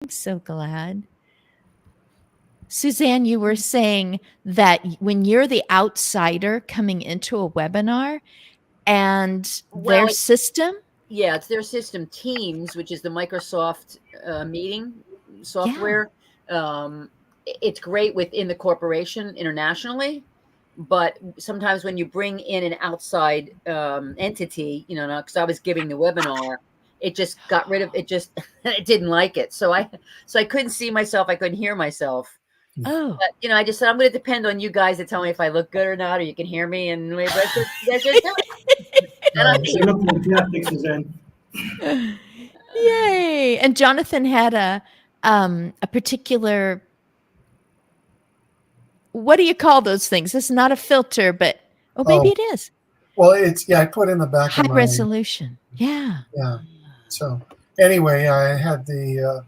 I'm so glad. Suzanne, you were saying that when you're the outsider coming into a webinar and Well, their system. Yeah, it's their system, Teams, which is the Microsoft meeting software. It's great within the corporation internationally, but sometimes when you bring in an outside entity, because I was giving the webinar, it just got rid of it. Just it didn't like it, so I couldn't see myself. I couldn't hear myself. Oh, But I just said I'm going to depend on you guys to tell me if I look good or not, or you can hear me, and that's what you guys are doing. And Fantastic, Suzanne. yay. And Jonathan had a particular, what do you call those things? It's not a filter, but maybe it is. Well, I put in the back high of my resolution. Yeah. So anyway, I had the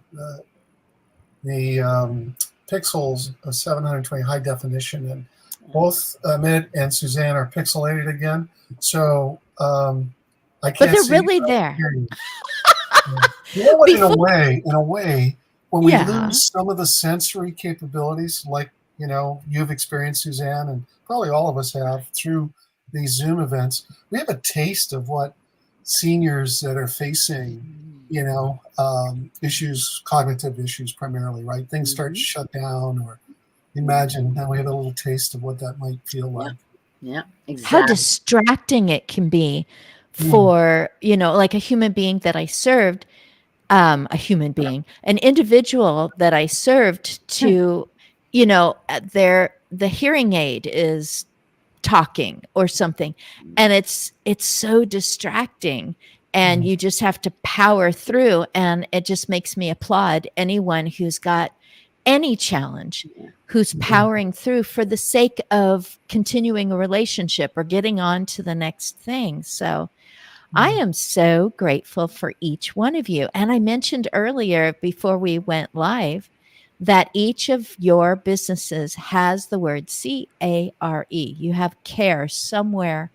pixels of 720 high definition, and both Amit and Suzanne are pixelated again. So I can't. But they're really there. You know what? In a way, when we lose some of the sensory capabilities, like you've experienced, Suzanne, and probably all of us have through these Zoom events, we have a taste of what seniors that are facing, issues, cognitive issues primarily, right? Things start to shut down, or imagine now we have a little taste of what that might feel like. Yeah, exactly. How distracting it can be for, like a human being that I served, an individual that I served to, the hearing aid is talking or something, and it's so distracting, and you just have to power through, and it just makes me applaud anyone who's got any challenge, who's powering through for the sake of continuing a relationship or getting on to the next thing. So I am so grateful for each one of you. And I mentioned earlier before we went live that each of your businesses has the word CARE. You have care somewhere.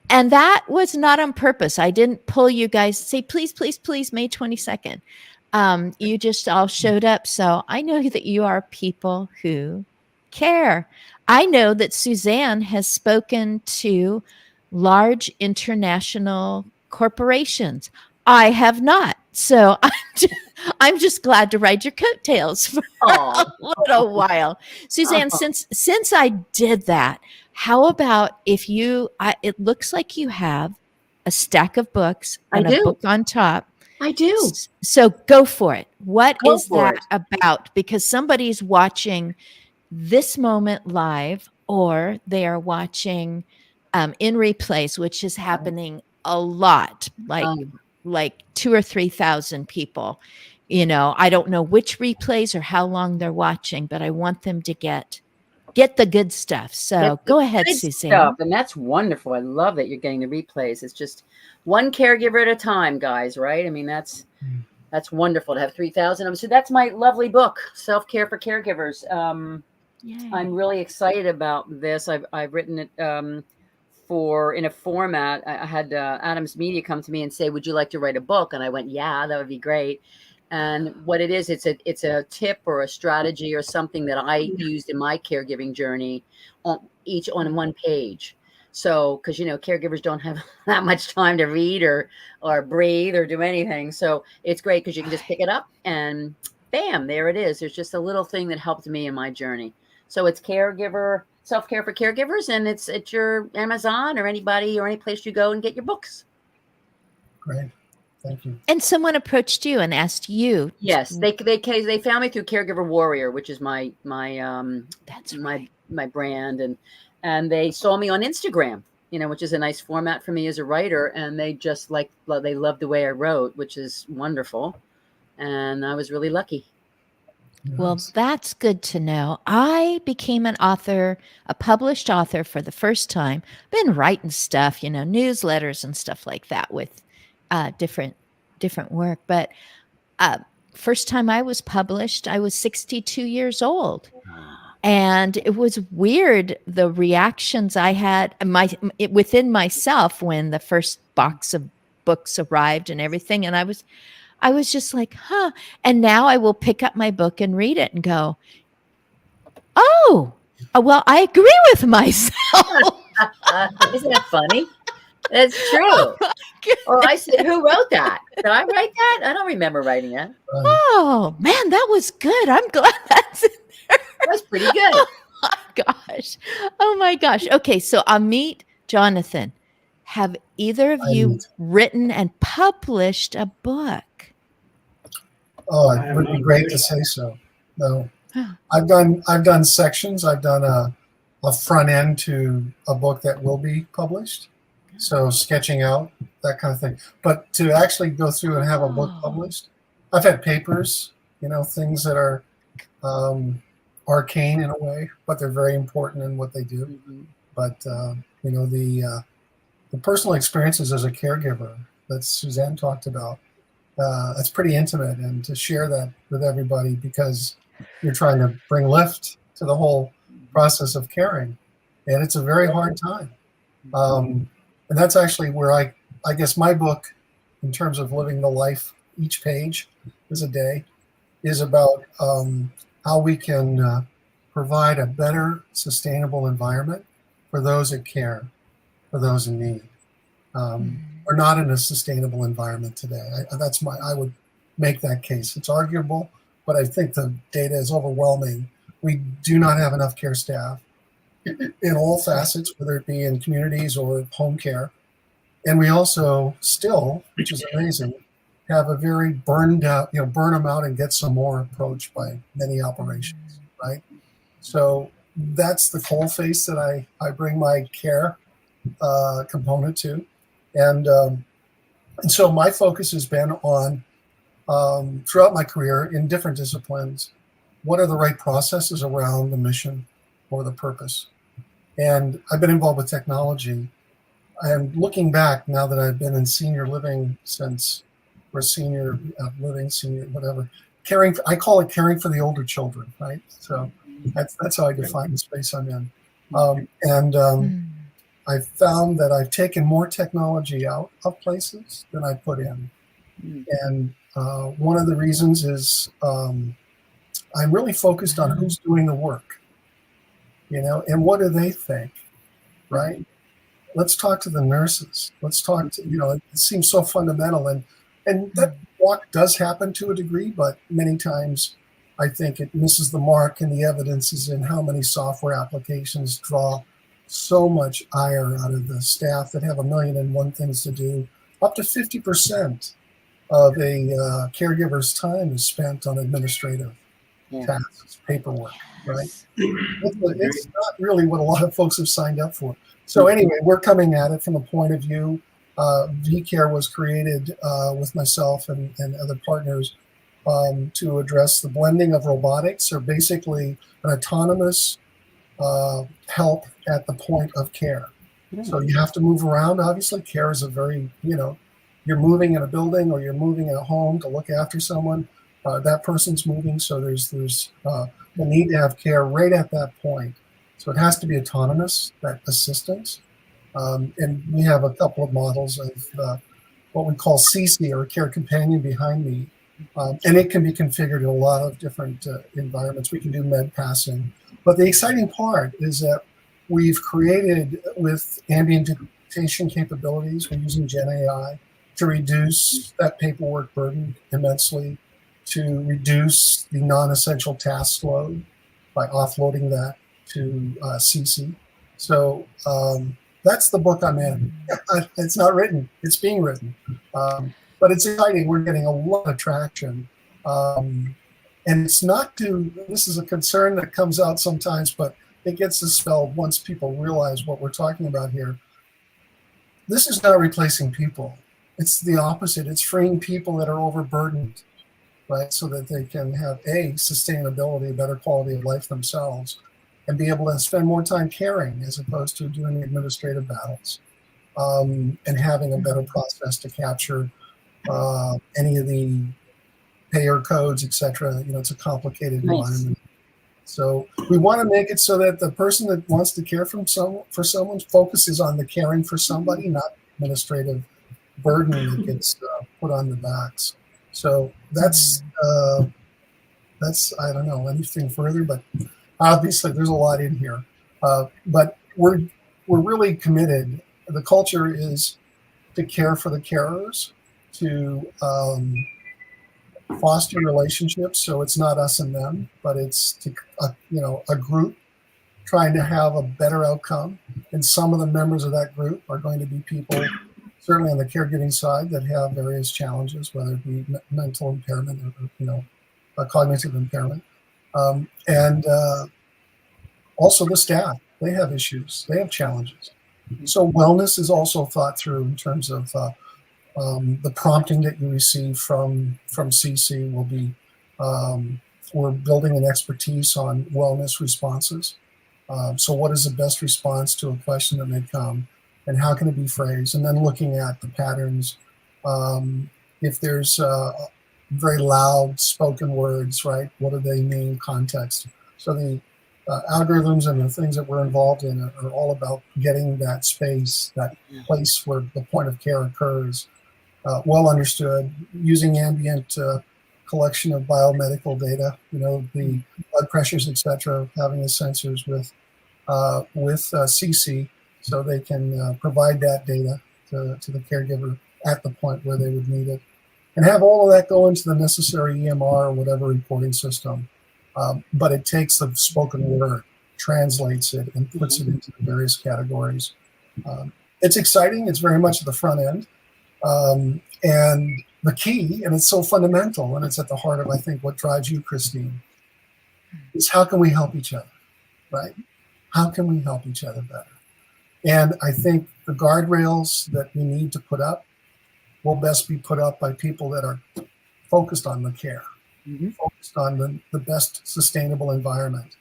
And that was not on purpose. I didn't pull you guys, say, please, please, please, May 22nd. You just all showed up. So I know that you are people who care. I know that Suzanne has spoken to large international corporations. I have not. So I'm just glad to ride your coattails for a little while. Suzanne, since I did that, how about if it looks like you have a stack of books and a book on top. I do. So go for it. What is that about? Because somebody's watching this moment live, or they are watching in replays, which is happening a lot, like 2,000 or 3,000 people. I don't know which replays or how long they're watching, but I want them to get the good stuff. So go ahead, Suzanne. And that's wonderful. I love that you're getting the replays. It's just one caregiver at a time, guys, right? I mean, that's wonderful to have 3,000 of them. So that's my lovely book, Self-Care for Caregivers. I'm really excited about this. I've written it in a format. I had Adams Media come to me and say, would you like to write a book? And I went, yeah, that would be great. And what it is, it's a tip or a strategy or something that I used in my caregiving journey on one page. So, because caregivers don't have that much time to read or breathe or do anything. So it's great because you can just pick it up and bam, there it is. There's just a little thing that helped me in my journey. So it's Self-Care for Caregivers, and it's at your Amazon or anybody or any place you go and get your books. Great. Thank you. And someone approached you and asked you. Yes, they found me through Caregiver Warrior, which is my brand, and they saw me on Instagram, which is a nice format for me as a writer, and they just they loved the way I wrote, which is wonderful, and I was really lucky. Well, that's good to know. I became an author, a published author for the first time. Been writing stuff, newsletters and stuff like that with different work. But first time I was published, I was 62 years old. And it was weird, the reactions I had within myself when the first box of books arrived and everything. And I I was just like, huh. And now I will pick up my book and read it and go, oh, well, I agree with myself. Isn't that funny? That's true. Well, I said, who wrote that? Did I write that? I don't remember writing that. Oh, man, that was good. I'm glad that's in there. That was pretty good. Oh, my gosh. Oh, my gosh. Okay, so Amit, Jonathan, have either of you written and published a book? Oh, it would be great to say so. No, I've done sections. I've done a front end to a book that will be published. So sketching out that kind of thing. But to actually go through and have a book published, I've had papers, things that are arcane in a way, but they're very important in what they do. Mm-hmm. But the personal experiences as a caregiver that Suzanne talked about, that's pretty intimate, and to share that with everybody because you're trying to bring lift to the whole process of caring, and it's a very hard time. And that's actually where I guess my book, in terms of living the life, each page is a day, is about how we can provide a better, sustainable environment for those that care, for those in need. We're not in a sustainable environment today. I would make that case. It's arguable, but I think the data is overwhelming. We do not have enough care staff in all facets, whether it be in communities or home care. And we also still, which is amazing, have a very burned out, burn them out and get some more approach by many operations, right? So that's the coal face that I bring my care component to. And so my focus has been on, throughout my career in different disciplines, what are the right processes around the mission or the purpose? And I've been involved with technology. And looking back, now that I've been in senior living since, or senior living, senior, whatever, I call it caring for the older children, right? So that's how I define the space I'm in. I found that I've taken more technology out of places than I put in. And one of the reasons is I'm really focused on who's doing the work, and what do they think, right? Let's talk to the nurses. Let's talk to, it seems so fundamental. And that walk does happen to a degree, but many times I think it misses the mark, and the evidence is in how many software applications draw so much ire out of the staff that have 1,000,001 things to do. Up to 50% of a caregiver's time is spent on administrative tasks, paperwork, right? It's not really what a lot of folks have signed up for. So anyway, we're coming at it from a point of view. VCare was created with myself and other partners to address the blending of robotics, or basically an autonomous help at the point of care. So you have to move around. Obviously, care is a very, you're moving in a building or you're moving in a home to look after someone. That person's moving, so there's the need to have care right at that point. So it has to be autonomous, that assistance. And we have a couple of models of what we call CC, or care companion behind me. And it can be configured in a lot of different environments. We can do med passing. But the exciting part is that we've created, with ambient dictation capabilities, we're using Gen AI to reduce that paperwork burden immensely, to reduce the non-essential task load by offloading that to CC. So that's the book I'm in. It's not written, it's being written. But it's exciting. We're getting a lot of traction. And it's not this is a concern that comes out sometimes, but it gets dispelled once people realize what we're talking about here. This is not replacing people. It's the opposite. It's freeing people that are overburdened, right? So that they can have sustainability, a better quality of life themselves, and be able to spend more time caring as opposed to doing administrative battles, and having a better process to capture any of the payer codes, etc. It's a complicated environment. So we want to make it so that the person that wants to care for someone focuses on the caring for somebody, not administrative burden that gets put on the backs. So that's I don't know anything further, but obviously there's a lot in here. But we're really committed. The culture is to care for the carers, to foster relationships. So it's not us and them, but it's to, a group trying to have a better outcome. And some of the members of that group are going to be people, certainly on the caregiving side, that have various challenges, whether it be mental impairment or a cognitive impairment, and also the staff. They have issues. They have challenges. So wellness is also thought through in terms of the prompting that you receive from CC will be, we're building an expertise on wellness responses. So what is the best response to a question that may come, and how can it be phrased? And then looking at the patterns. If there's very loud spoken words, right? What do they mean? Context. So the algorithms and the things that we're involved in are all about getting that space, that place where the point of care occurs, well understood, using ambient collection of biomedical data, the blood pressures, etc., having the sensors with CC, so they can provide that data to the caregiver at the point where they would need it, and have all of that go into the necessary EMR or whatever reporting system. But it takes the spoken word, translates it, and puts it into the various categories. It's exciting. It's very much at the front end. And the key, and it's so fundamental, and it's at the heart of, I think, what drives you, Christine, is how can we help each other, right? How can we help each other better? And I think the guardrails that we need to put up will best be put up by people that are focused on the care, focused on the best sustainable environment.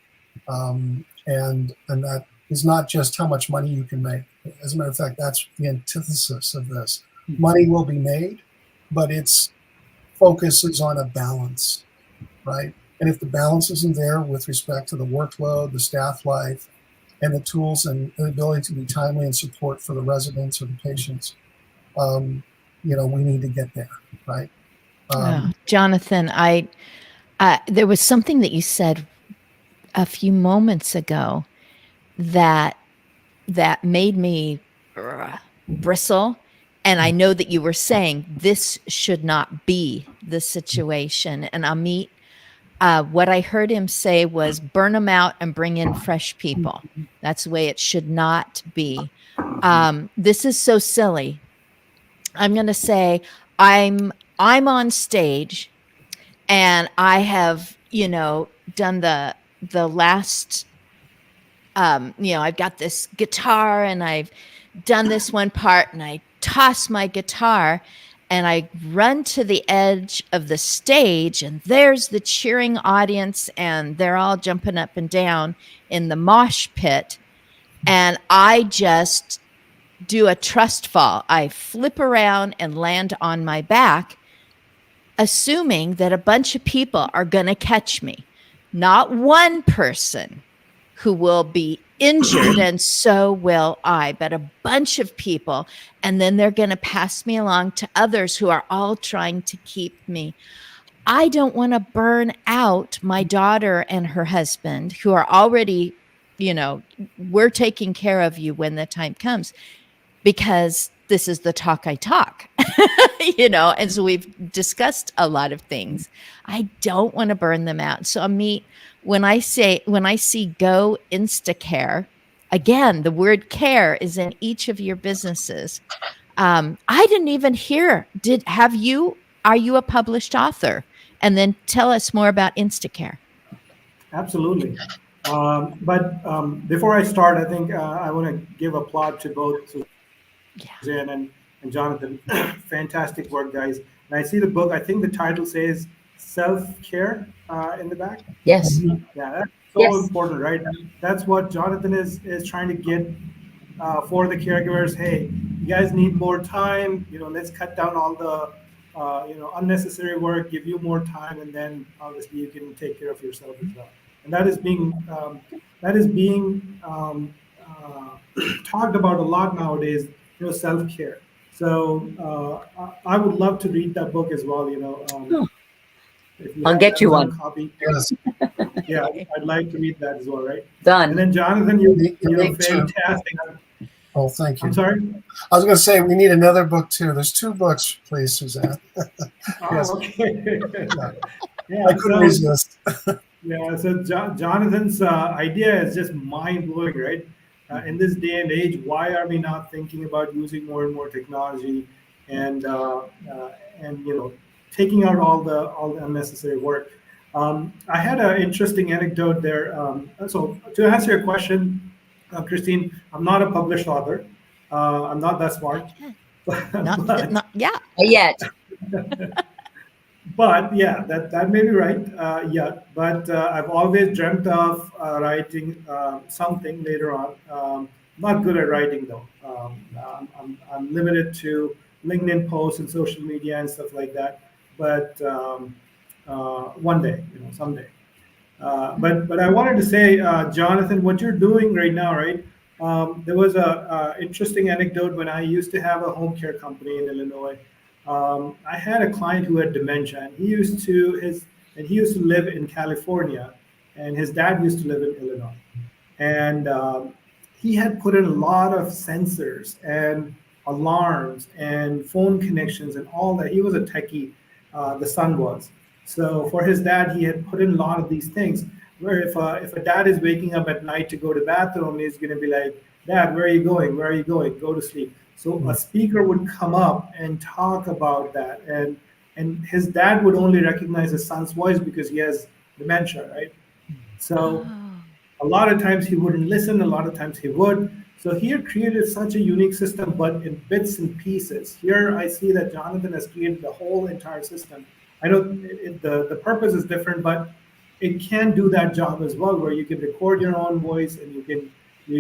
And that is not just how much money you can make. As a matter of fact, that's the antithesis of this. Money will be made, but its focus is on a balance, right? And if the balance isn't there with respect to the workload, the staff life, and the tools and the ability to be timely and support for the residents or the patients, we need to get there, right? Jonathan, there was something that you said a few moments ago that made me bristle. And I know that you were saying this should not be the situation. And Amit, what I heard him say was burn them out and bring in fresh people. That's the way it should not be. This is so silly. I'm going to say I'm on stage, and I have, done the last, I've got this guitar, and I've done this one part, and I toss my guitar and I run to the edge of the stage, and there's the cheering audience, and they're all jumping up and down in the mosh pit. And I just do a trust fall. I flip around and land on my back, assuming that a bunch of people are going to catch me. Not one person who will be injured, and so will I, but a bunch of people. And then they're going to pass me along to others who are all trying to keep me. I don't want to burn out my daughter and her husband, who are already, we're taking care of you when the time comes, because this is the talk I talk, and so we've discussed a lot of things. I don't want to burn them out. So Amit, when I see Go Instacare, again, the word care is in each of your businesses. I didn't even hear, are you a published author? And then tell us more about Instacare. Absolutely. But before I start, I think I want to give applaud to both Suzanne and Jonathan. Fantastic work, guys. And I see the book. I think the title says Self-Care in the back. Yes. Yeah, that's so important, right? That's what Jonathan is trying to get for the caregivers. Hey, you guys need more time. Let's cut down all the unnecessary work, give you more time, and then obviously you can take care of yourself as well. And that is being talked about a lot nowadays. Self-care. So I would love to read that book as well. If you I'll have get you Amazon one. copy, Yes, yeah, I'd like to read that as well, right? And Done. then Jonathan, fantastic. oh, thank I'm you. sorry. I was going to say we need another book too. There's 2 books, please, Suzanne. Yes. Oh, okay. I Yeah. couldn't resist. Yeah, so Jonathan's idea is just mind blowing, right? In this day and age, why are we not thinking about using more and more technology and taking out all the unnecessary work? I had an interesting anecdote there. So to answer your question, Christine, I'm not a published author. I'm not that smart, Not yeah. Yet. but yeah, that may be right. Yeah, but I've always dreamt of writing something later on. Not good at writing though. I'm limited to LinkedIn posts and social media and stuff like that. But one day, someday. But I wanted to say, Jonathan, what you're doing right now, right? There was a interesting anecdote when I used to have a home care company in Illinois. I had a client who had dementia, and he used to live in California, and his dad used to live in Illinois, and he had put in a lot of sensors and alarms and phone connections and all that. He was a techie, the son was. So for his dad, he had put in a lot of these things. Where if a dad is waking up at night to go to the bathroom, he's going to be like, "Dad, where are you going? Where are you going? Go to sleep." So a speaker would come up and talk about that, and his dad would only recognize his son's voice because he has dementia, right? So a lot of times he wouldn't listen, a lot of times he would. So he had created such a unique system, but in bits and pieces. Here I see that Jonathan has created the whole entire system. I know the purpose is different, but it can do that job as well, where you can record your own voice and you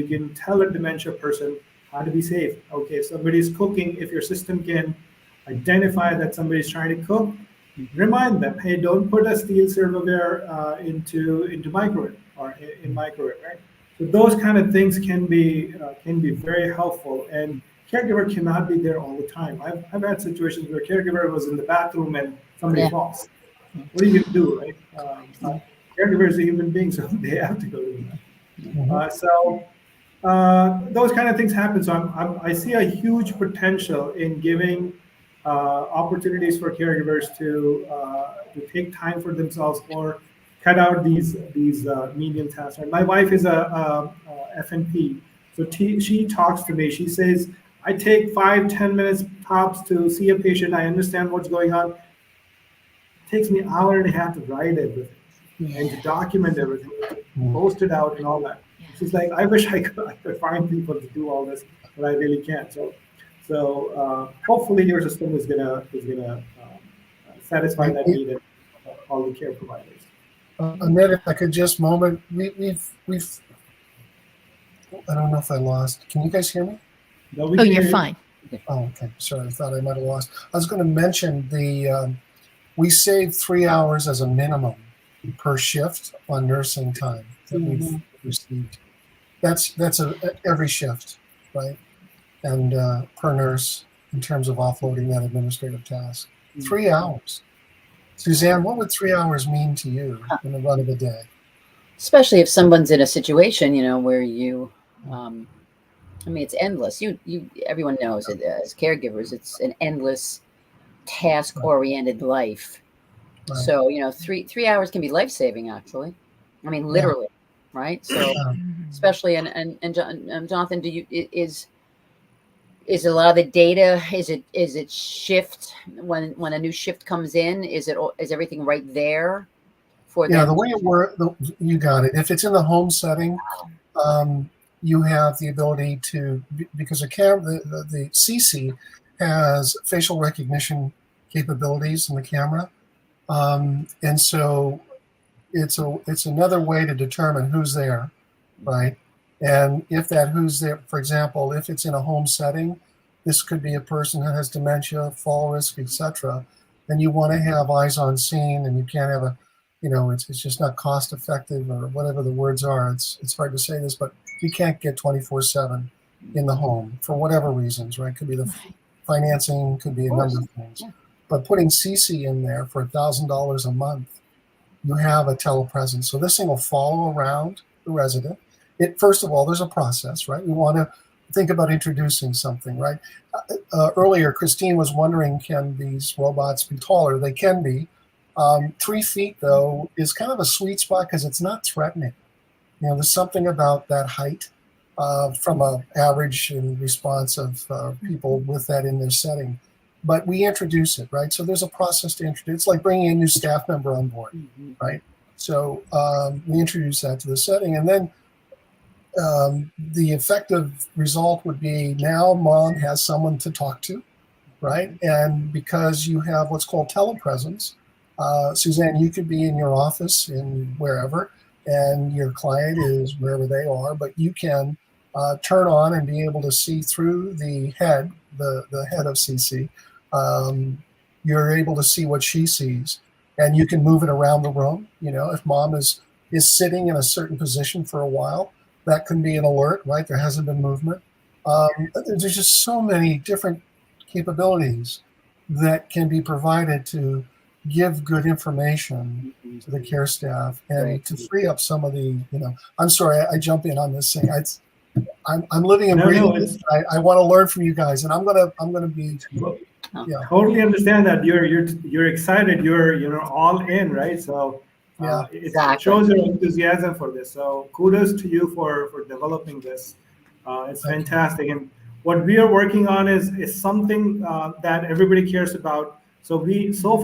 can tell a dementia person how to be safe. Okay, if somebody's cooking, if your system can identify that somebody's trying to cook, remind them, hey, don't put a steel silverware into microwave or in microwave, right? So those kind of things can be very helpful, and caregiver cannot be there all the time. I've had situations where caregiver was in the bathroom and somebody falls. What are you going to do, right? Caregiver is a human being, so they have to go to that. Those kind of things happen. So I see a huge potential in giving opportunities for caregivers to take time for themselves or cut out these medium tasks. My wife is a FNP, so she talks to me. She says, I take 5-10 minutes tops to see a patient. I understand what's going on. It takes me an hour and a half to write everything and to document everything, post it out and all that. She's like, I wish I could find people to do all this, but I really can't. So hopefully your system is gonna satisfy that need of all the care providers. Annette, if I could just moment, we've I don't know if I lost. Can you guys hear me? No, Oh, you're fine. Oh, okay. Sorry, I thought I might have lost. I was going to mention we saved 3 hours as a minimum per shift on nursing time that we've received. That's every shift, right? And per nurse in terms of offloading that administrative task. 3 hours. Suzanne, what would 3 hours mean to you in the run of a day? Especially if someone's in a situation, where you, it's endless. Everyone knows it as caregivers, it's an endless task-oriented life. Right. So, 3 hours can be life-saving, actually. Literally, right? So, especially, and Jonathan, is a lot of the data, is it shift when a new shift comes in? Is everything right there for them? Yeah, the way it works, you got it. If it's in the home setting, you have the ability to, because the CC has facial recognition capabilities in the camera, and so it's another way to determine who's there, right? And if that who's there, for example, if it's in a home setting, this could be a person that has dementia, fall risk, etc. And you want to have eyes on scene, and you can't have it's just not cost effective or whatever the words are. It's hard to say this, but you can't get 24/7 in the home for whatever reasons, right? Could be the financing, could be a number of things. Yeah. But putting CC in there for $1,000 a month, you have a telepresence. So this thing will follow around the resident. First of all, there's a process, right? We want to think about introducing something, right? Earlier, Christine was wondering, can these robots be taller? They can be. 3 feet, though, is kind of a sweet spot because it's not threatening. There's something about that height from an average and response of people with that in their setting. But we introduce it, right? So there's a process to introduce. It's like bringing a new staff member on board, right? So we introduce that to the setting. And then the effective result would be now mom has someone to talk to, right? And because you have what's called telepresence, Suzanne, you could be in your office in wherever, and your client is wherever they are, but you can turn on and be able to see through the head, the head of CC. You're able to see what she sees, and you can move it around the room. If mom is sitting in a certain position for a while, that can be an alert, right? There hasn't been movement. There's just so many different capabilities that can be provided to give good information to the care staff and to free up some of the, I'm sorry, I jump in on this thing. I'm living and breathing this. I want to learn from you guys, and I'm gonna be. Yeah. Totally understand that you're excited. You're all in, right? So it shows your enthusiasm for this. So kudos to you for developing this. It's fantastic. And what we are working on is something that everybody cares about. So we saw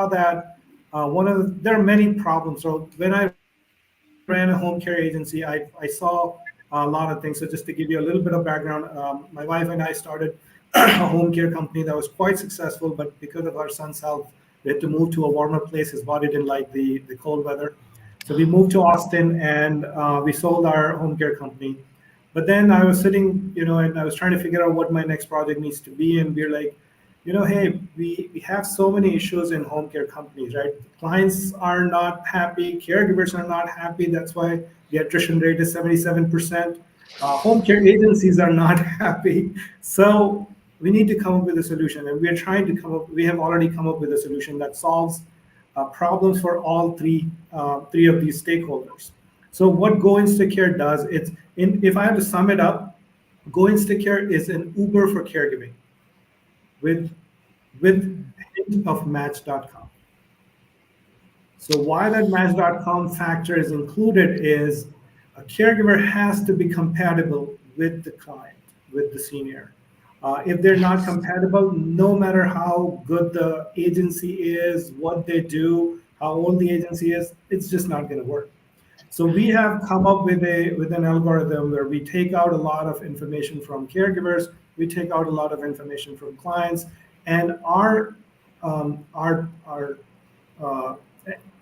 that there are many problems. So when I ran a home care agency, I saw a lot of things. So just to give you a little bit of background, my wife and I started a home care company that was quite successful, but because of our son's health, we had to move to a warmer place. His body didn't like the cold weather. So we moved to Austin, and we sold our home care company. But then I was sitting, and I was trying to figure out what my next project needs to be. And we're like, hey, we have so many issues in home care companies, right? Clients are not happy, caregivers are not happy. That's why the attrition rate is 77%. Home care agencies are not happy. So we need to come up with a solution, and we have already come up with a solution that solves problems for all three of these stakeholders. So what Go Instacare does, if I have to sum it up, Go Instacare is an Uber for caregiving with hint of Match.com. So why that Match.com factor is included is a caregiver has to be compatible with the client, with the senior. If they're not compatible, no matter how good the agency is, what they do, how old the agency is, it's just not going to work. So we have come up with an algorithm where we take out a lot of information from caregivers, we take out a lot of information from clients, and our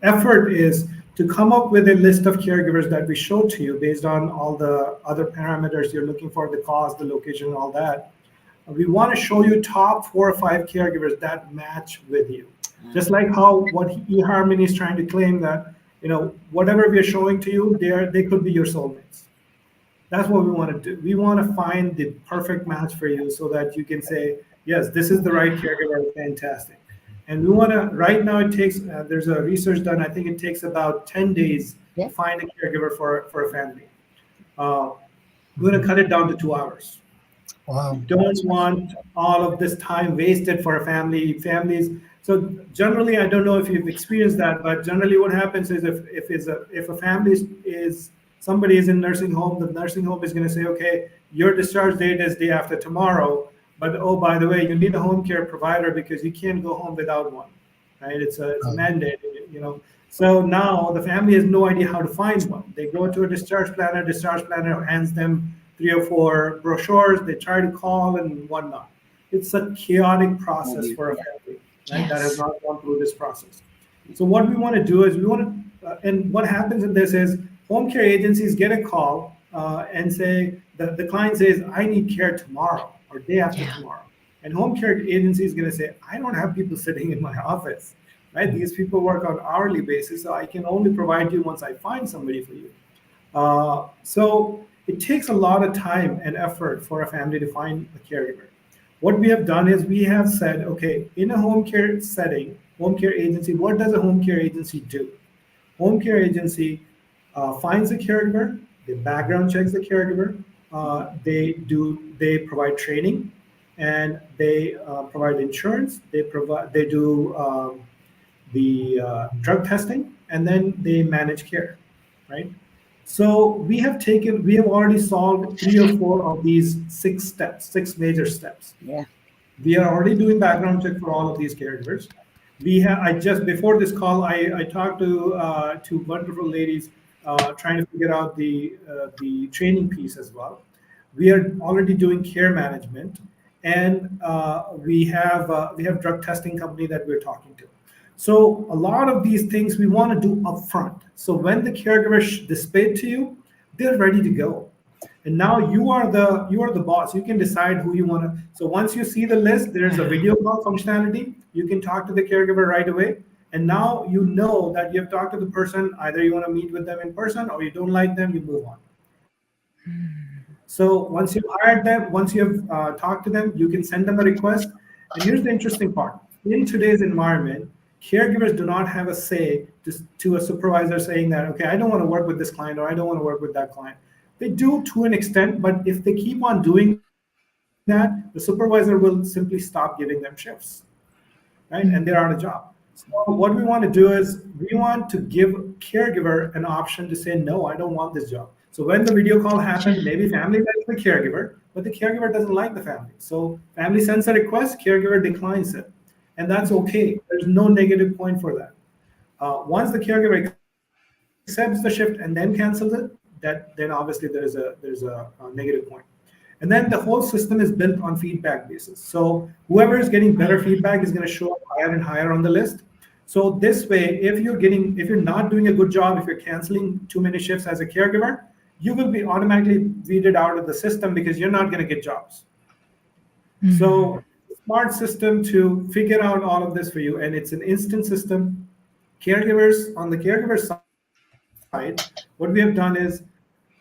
effort is to come up with a list of caregivers that we show to you based on all the other parameters you're looking for, the cost, the location, all that. We want to show you top 4 or 5 caregivers that match with you. Just like what eHarmony is trying to claim that, whatever we're showing to you, they could be your soulmates. That's what we want to do. We want to find the perfect match for you so that you can say, yes, this is the right caregiver, fantastic. And we want to, right now it takes, there's a research done, I think it takes about 10 days to find a caregiver for a family. We're going to cut it down to 2 hours. Wow. We don't want all of this time wasted for families. So generally, I don't know if you've experienced that, but generally what happens is if a family somebody is in nursing home, the nursing home is going to say, okay, your discharge date is day after tomorrow, but oh, by the way, you need a home care provider because you can't go home without one, right? It's a mandate, So now the family has no idea how to find one. They go to a discharge planner hands them 3 or 4 brochures, they try to call and whatnot. It's a chaotic process for a family, right? That has not gone through this process. So what we want to do is and what happens in this is home care agencies get a call and say, the client says, I need care tomorrow or day after tomorrow. And home care agency is going to say, I don't have people sitting in my office, right? These people work on hourly basis, so I can only provide you once I find somebody for you. So it takes a lot of time and effort for a family to find a caregiver. what we have done is we have said, okay, in a home care setting, home care agency, what does a home care agency do? Home care agency finds a caregiver, they background checks the caregiver, they provide training, and they provide insurance. They do the drug testing, and then they manage care, right? So we have already solved 3 or 4 of these 6 steps, 6 major steps. Yeah. We are already doing background check for all of these caregivers. I just before this call, I talked to 2 wonderful ladies trying to figure out the training piece as well. We are already doing care management, and we have drug testing company that we're talking to. So a lot of these things we want to do upfront. So when the caregiver displayed to you, they're ready to go. And now you are the boss. You can decide who you want to. So once you see the list, there's a video call functionality. You can talk to the caregiver right away. And now you know that you have talked to the person. Either you want to meet with them in person, or you don't like them, you move on. So once you've hired them, once you have talked to them, you can send them a request. And here's the interesting part. In today's environment, caregivers do not have a say to a supervisor saying that, okay, I don't want to work with this client, or I don't want to work with that client. They do to an extent, but if they keep on doing that, the supervisor will simply stop giving them shifts, right? And they're out of job. So what we want to do is we want to give caregiver an option to say, no, I don't want this job. So when the video call happens, maybe family likes the caregiver, but the caregiver doesn't like the family. So family sends a request, caregiver declines it. And that's okay. There's no negative point for that. Once the caregiver accepts the shift and then cancels it, then obviously there's a negative point. And then the whole system is built on feedback basis. So whoever is getting better feedback is going to show up higher and higher on the list. So this way, if you're not doing a good job, if you're canceling too many shifts as a caregiver, you will be automatically weeded out of the system because you're not going to get jobs. Mm-hmm. So smart system to figure out all of this for you, and it's an instant system. Caregivers, on the caregiver side, what we have done is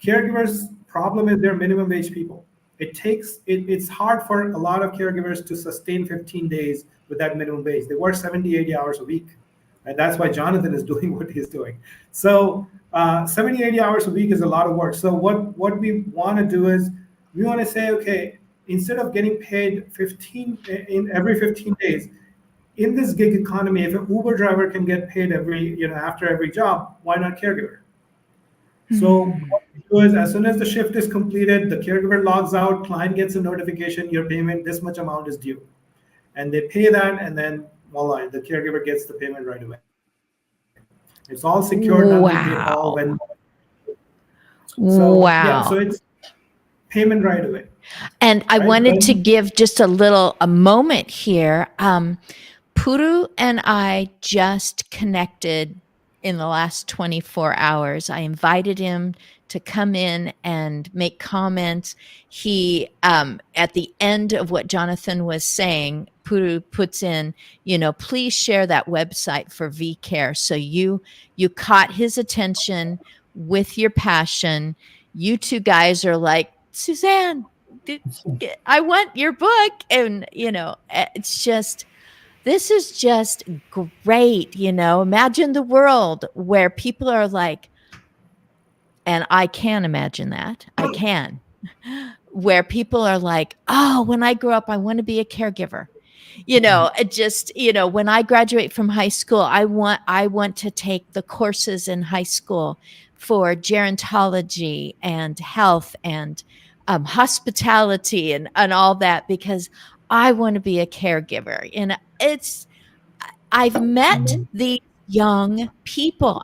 caregivers' problem is they're minimum wage people. It's hard for a lot of caregivers to sustain 15 days with that minimum wage. They work 70, 80 hours a week. And that's why Jonathan is doing what he's doing. So 70, 80 hours a week is a lot of work. So what we want to do is we want to say, okay, instead of getting paid every 15 days, in this gig economy, if an Uber driver can get paid after every job, why not caregiver? Mm-hmm. So what we do is as soon as the shift is completed, the caregiver logs out, client gets a notification, your payment, this much amount is due. And they pay that, and then voila, the caregiver gets the payment right away. It's all secured. Wow. So it's payment right away. And I wanted to give just a moment here. Puru and I just connected in the last 24 hours. I invited him to come in and make comments. He, at the end of what Jonathan was saying, Puru puts in, please share that website for VCare. So you caught his attention with your passion. You two guys are like, Suzanne, I want your book. And, it's just, this is just great. Imagine the world where people are like, and I can imagine that. I can. Where people are like, oh, when I grow up, I want to be a caregiver. When I graduate from high school, I want to take the courses in high school for gerontology and health and hospitality and all that, because I want to be a caregiver. And I've met these young people.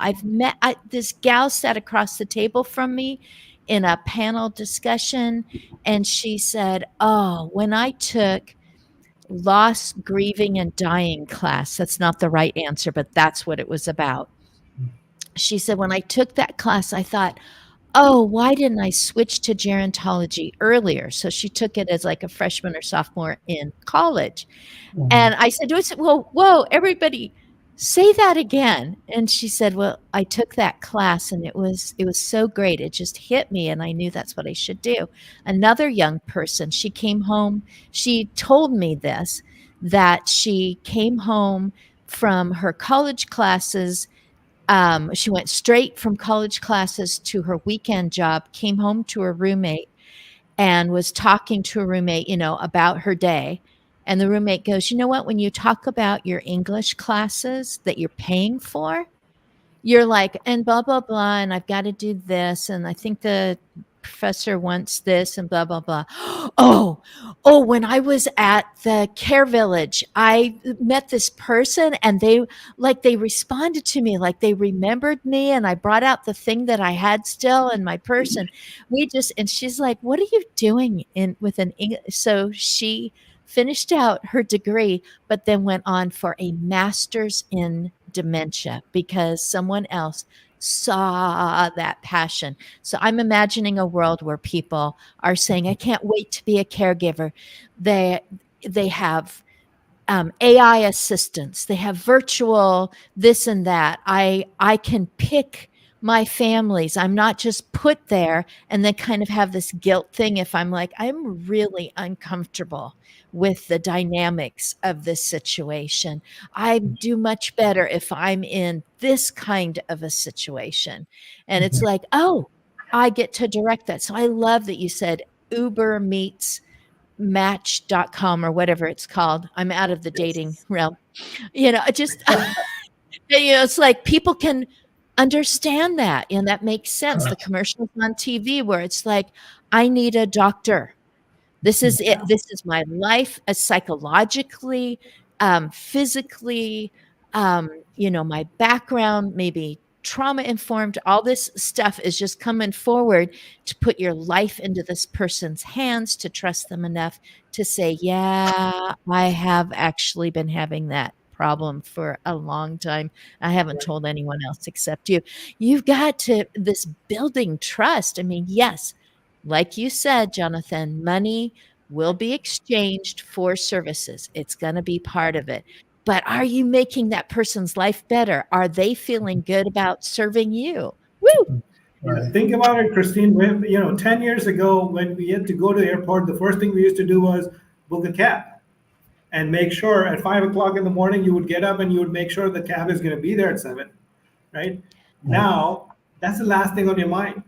This gal sat across the table from me in a panel discussion, and she said, oh, when I took loss, grieving, and dying class, that's not the right answer, but that's what it was about. She said, when I took that class, I thought, oh, why didn't I switch to gerontology earlier? So she took it as like a freshman or sophomore in college. Mm-hmm. And I said, well, whoa, everybody, say that again. And she said, well, I took that class and it was so great. It just hit me and I knew that's what I should do. Another young person, she came home, she told me this, that she came home from her college classes. She went straight from college classes to her weekend job, came home to her roommate and was talking to a roommate, about her day. And the roommate goes, you know what? When you talk about your English classes that you're paying for, you're like, and blah, blah, blah. And I've got to do this. And I think the professor wants this and blah, blah, blah. When I was at the care village, I met this person and they responded to me, like they remembered me. And I brought out the thing that I had still in my purse. And and she's like, what are you doing with an English? So she finished out her degree, but then went on for a master's in dementia because someone else saw that passion. So I'm imagining a world where people are saying, I can't wait to be a caregiver. They have AI assistants. They have virtual this and that. I can pick my families. I'm not just put there and then kind of have this guilt thing if I'm like, I'm really uncomfortable with the dynamics of this situation. I do much better if I'm in this kind of a situation. And it's like, oh, I get to direct that. So I love that you said Uber meets Match.com or whatever it's called. I'm out of the dating realm. It's like people can understand that, and that makes sense. The commercials on TV where it's like, I need a doctor. This is it. This is my life, psychologically, physically, my background, maybe trauma informed. All this stuff is just coming forward to put your life into this person's hands, to trust them enough to say, yeah, I have actually been having that problem for a long time. I haven't told anyone else except you. You've got this building trust. I mean, yes, like you said, Jonathan, money will be exchanged for services. It's going to be part of it. But are you making that person's life better? Are they feeling good about serving you? Woo! Yeah, think about it, Christine. 10 years ago, when we had to go to the airport, the first thing we used to do was book a cab and make sure at 5 o'clock in the morning you would get up and you would make sure the cab is going to be there at 7, right? Now, that's the last thing on your mind.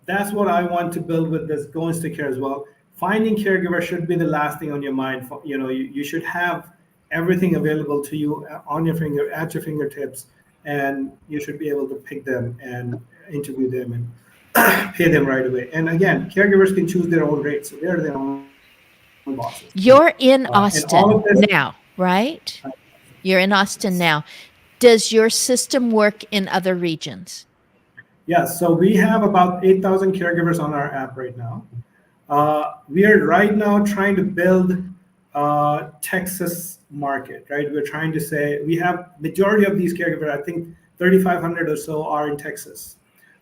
That's what I want to build with this Go Insta Care as well. Finding caregiver should be the last thing on your mind. You should have everything available to you on your at your fingertips, and you should be able to pick them and interview them and pay them right away. And again, caregivers can choose their own rates, so they're their own bosses. You're in Austin now, right? You're in Austin now. Does your system work in other regions? Yes, so we have about 8,000 caregivers on our app right now. We are right now trying to build Texas market, right? We're trying to say we have majority of these caregivers, I think 3,500 or so are in Texas.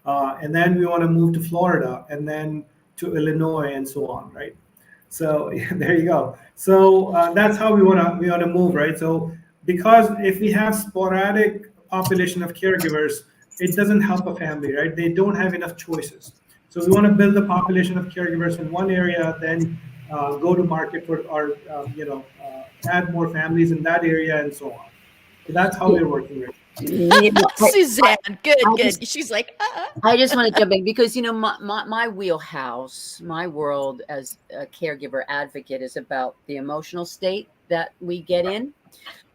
And then we want to move to Florida and then to Illinois and so on, right? So there you go. So that's how we want to move, right? So because if we have sporadic population of caregivers, it doesn't help a family, right? They don't have enough choices. So we want to build a population of caregivers in one area, then go to market for add more families in that area and so on. So that's how we're working right now. Suzanne, good. She's like, I just want to jump in because, my wheelhouse, my world as a caregiver advocate is about the emotional state that we get in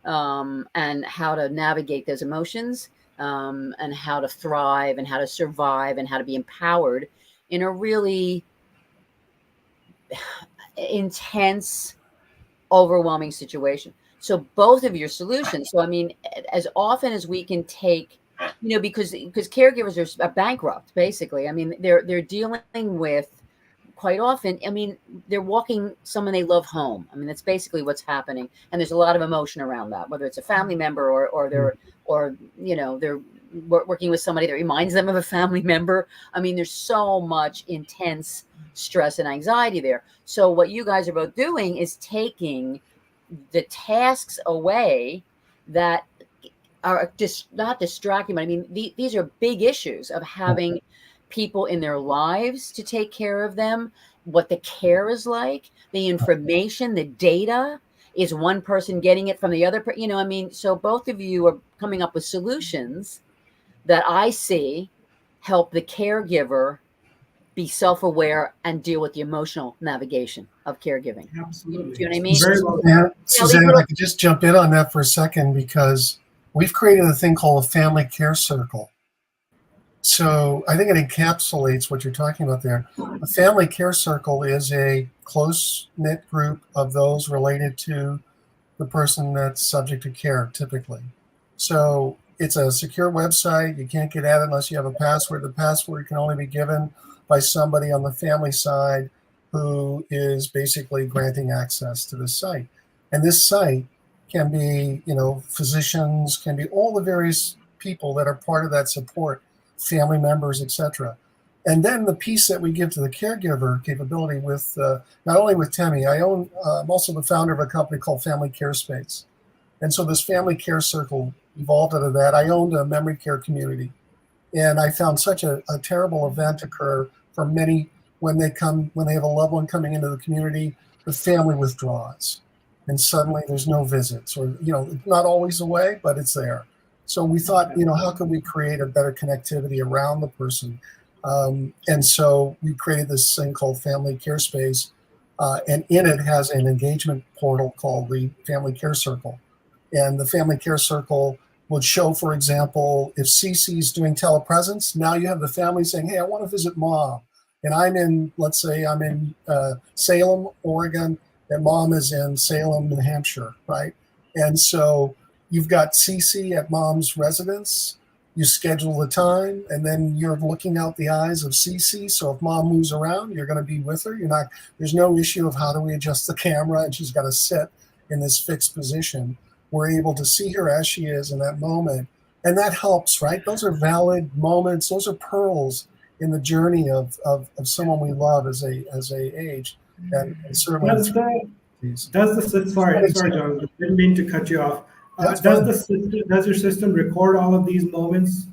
and how to navigate those emotions and how to thrive and how to survive and how to be empowered in a really intense, overwhelming situation. So both of your solutions. So, I mean, as often as we can take, because caregivers are bankrupt, basically. I mean, they're dealing with quite often. I mean, they're walking someone they love home. I mean, that's basically what's happening. And there's a lot of emotion around that, whether it's a family member or they're working with somebody that reminds them of a family member. I mean, there's so much intense stress and anxiety there. So what you guys are both doing is taking the tasks away that are just not distracting, but I mean, these are big issues of having people in their lives to take care of them, what the care is like, the information, the data. Is one person getting it from the other? You know, I mean, so both of you are coming up with solutions that I see help the caregiver be self-aware and deal with the emotional navigation of caregiving. Absolutely. Do you know what I mean? Very well. Yeah, Suzanne, if I could just jump in on that for a second, because we've created a thing called a family care circle. So I think it encapsulates what you're talking about there. A family care circle is a close-knit group of those related to the person that's subject to care, typically. So it's a secure website. You can't get at it unless you have a password. The password can only be given by somebody on the family side who is basically granting access to this site. And this site can be, physicians, can be all the various people that are part of that support, family members, etc. And then the piece that we give to the caregiver capability with, not only with Temi, I'm also the founder of a company called Family Care Space. And so this family care circle evolved out of that. I owned a memory care community. And I found such a terrible event occur for many when they have a loved one coming into the community, the family withdraws. And suddenly there's no visits, or, not always the way, but it's there. So we thought, how can we create a better connectivity around the person? And so we created this thing called Family Care Space, and in it has an engagement portal called the Family Care Circle. And the Family Care Circle would show, for example, if Cece's doing telepresence, now you have the family saying, hey, I want to visit mom. And let's say I'm in Salem, Oregon, and mom is in Salem, New Hampshire, right? And so you've got Cece at mom's residence. You schedule the time, and then you're looking out the eyes of Cece. So if mom moves around, you're going to be with her. There's no issue of how do we adjust the camera, and she's got to sit in this fixed position. We're able to see her as she is in that moment. And that helps, right? Those are valid moments. Those are pearls in the journey of someone we love as they age. And certainly sorry, John, didn't mean to cut you off. Does your system record all of these moments,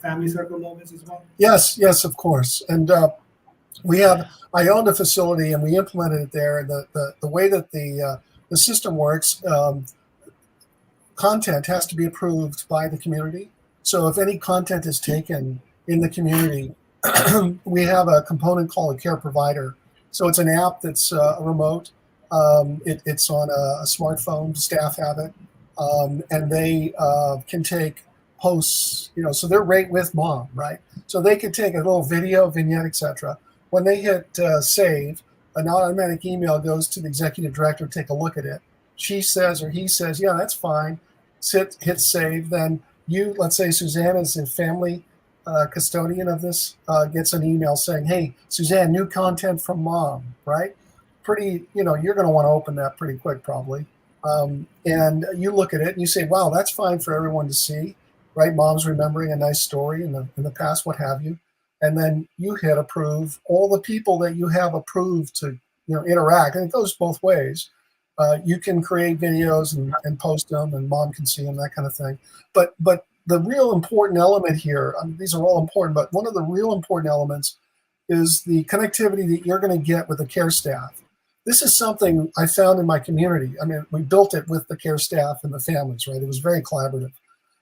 family circle moments as well? Yes, of course. And I owned a facility and we implemented it there. And the way that the system works, content has to be approved by the community. So if any content is taken in the community, we have a component called a care provider. So it's an app that's remote. It's on a smartphone. Staff have it. And they can take posts, so they're right with mom, right? So they could take a little video, vignette, etc. When they hit save, an automatic email goes to the executive director to take a look at it. She says or he says, yeah, that's fine. Hit save. Then let's say Suzanne is the family custodian of this, gets an email saying, hey, Suzanne, new content from mom, right? You're going to want to open that pretty quick probably. And you look at it and you say, wow, that's fine for everyone to see, right? Mom's remembering a nice story in the past, what have you. And then you hit approve. All the people that you have approved to interact, and it goes both ways. You can create videos and post them, and mom can see them, that kind of thing. But the real important element here, these are all important, but one of the real important elements is the connectivity that you're going to get with the care staff. This is something I found in my community. I mean, we built it with the care staff and the families, right? It was very collaborative.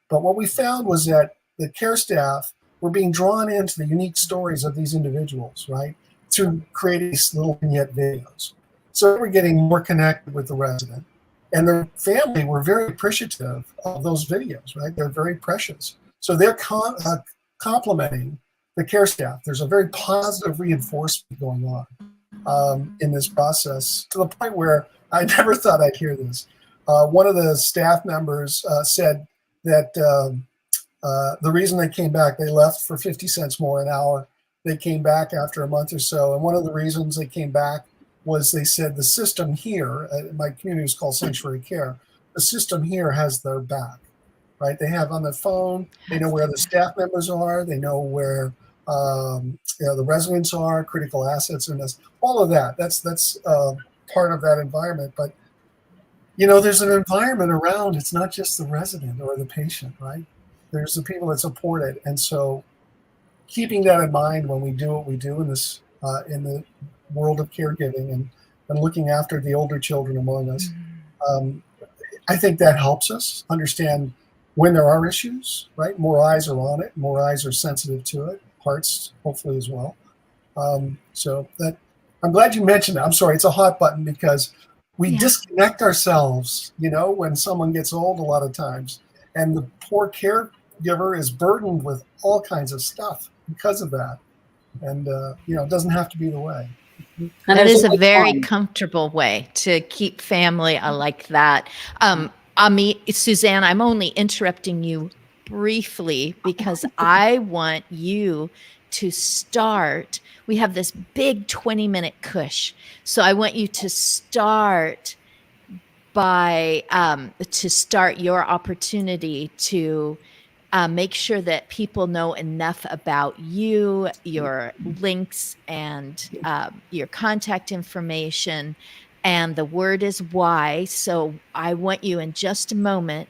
But what we found was that the care staff were being drawn into the unique stories of these individuals, right? Through creating these little vignette videos. So we're getting more connected with the resident. And their family were very appreciative of those videos, right? They're very precious. So they're complimenting the care staff. There's a very positive reinforcement going on in this process, to the point where I never thought I'd hear this. One of the staff members said that the reason they came back, they left for 50 cents more an hour. They came back after a month or so. And one of the reasons they came back was they said the system here, my community is called Sanctuary Care, the system here has their back, right? They have on their phone, they know where the staff members are, they know where the residents are, critical assets, and all of that. That's part of that environment. But there's an environment around. It's not just the resident or the patient, right? There's the people that support it. And so keeping that in mind when we do what we do in this, in the world of caregiving and looking after the older children among us, I think that helps us understand when there are issues, right? More eyes are on it, more eyes are sensitive to it, hearts hopefully as well. So that, I'm glad you mentioned it. I'm sorry, it's a hot button because we disconnect ourselves, when someone gets old a lot of times, and the poor caregiver is burdened with all kinds of stuff because of that. And, it doesn't have to be the way. And that is a always very fun. comfortable way to keep family. I like that. Suzanne, I'm only interrupting you briefly because I want you to start. We have this big 20-minute cush. So I want you to start by to start your opportunity to make sure that people know enough about you, your links, and your contact information. And the word is why. So I want you in just a moment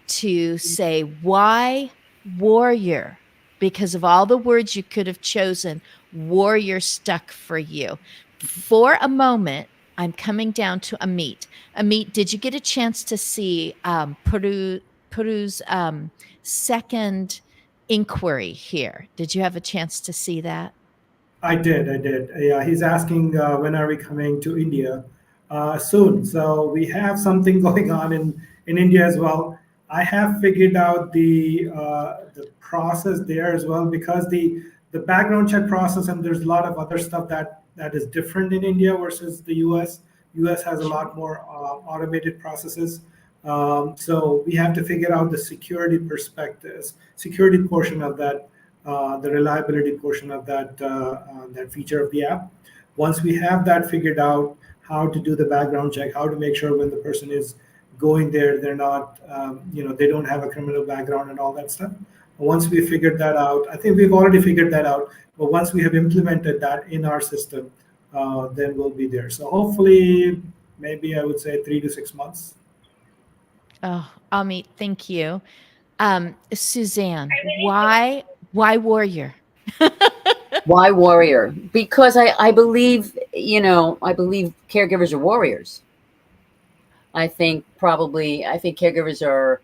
to say why warrior, because of all the words you could have chosen, warrior stuck for you. For a moment, I'm coming down to Amit. Amit, did you get a chance to see Puru's second inquiry here? Did you have a chance to see that? I did. Yeah, he's asking when are we coming to India? Soon. So we have something going on in India as well. I have figured out the process there as well, because the background check process, and there's a lot of other stuff that is different in India versus the US. US has a lot more automated processes. So we have to figure out the security perspectives, security portion of that, the reliability portion of that feature of the app. Once we have that figured out, how to do the background check, how to make sure when the person is going there, they're not, they don't have a criminal background and all that stuff. Once we figured that out, I think we've already figured that out, but once we have implemented that in our system, then we'll be there. So hopefully, maybe I would say 3 to 6 months. Oh, Amit, thank you. Suzanne, why warrior? Why warrior? Because I believe, I believe caregivers are warriors. I think caregivers are